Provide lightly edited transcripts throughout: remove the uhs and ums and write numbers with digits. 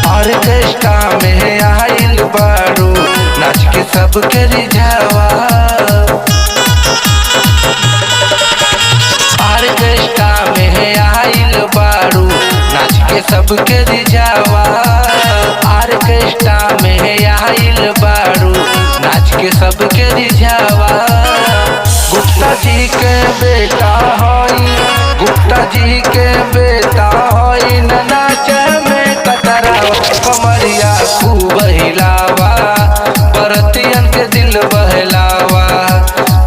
Orchestra में आइल बारू नाच के सबके रिझावा। ऑर्केस्ट्रा में आइल बारू नाच के सबके रिझावा। ऑर्केस्ट्रा में आइल बारू नाच के सबके रिझावा। गुप्ता जी के बेटा होई, गुप्ता जी के बेटा होई, नाच में कतरावा। कमरिया खूब हिलावा, बरतियन के दिल बहलावा।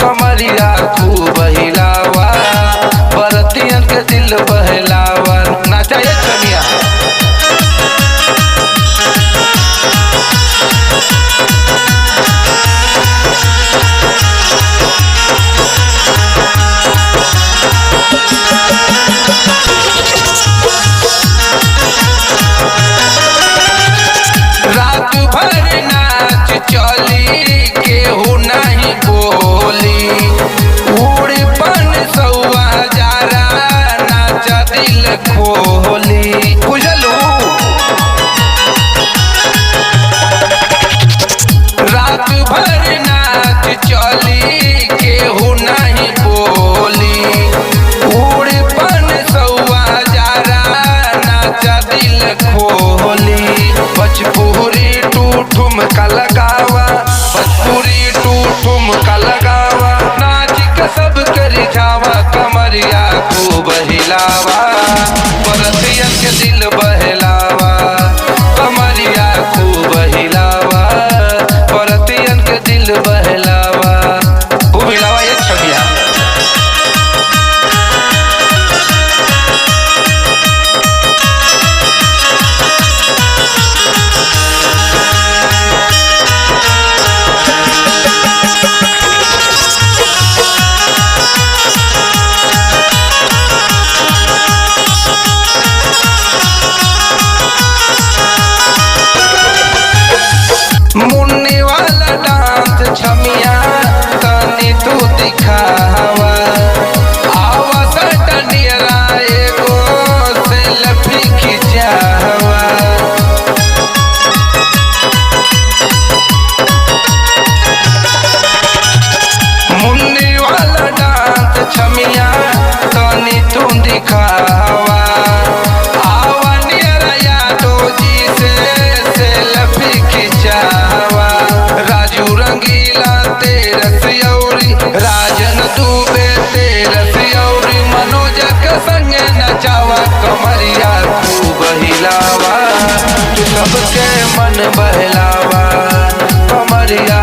कमरिया खूब हिलावा, बरतियन के दिल बहलावा। नाचा ये कमिया रात भर नाच चली केहू नहीं बोली। उड़ी पन सौआ हजारा नाच दिल खोली। बुझलू रात भर नाच चली केहू नहीं बोली। उड़ी पन सौआ हजारा नाच दिल खोली। भोजपुरी टूठुम का लगावा, भोजपुरी टूठुम का लगावा। नाच के सब के रिझावा, कमरिया खूब हिलावा, बरतियन के दिल बहलावा। कमरिया खूब हिलावा, बरतियन के दिल बहलावा। खूब हिलावा ये छबिया। मुन्नी वाला डांस छमिया तनी तू दिखावा। आवा सटनियरा एगो सेल्फी खिंचावा। मुन्नी वाला डांस छमिया तनी तू दिखावा। आवा नियरा यादव जी से सेल्फी खिंचावा। राजू रंगीला तेरस यौरी, राजन दुबे तेरस यौरी। मनोज के संगे नचावा, कमरिया खूब हिलावा। तू सबके मन बहलावा, कमरिया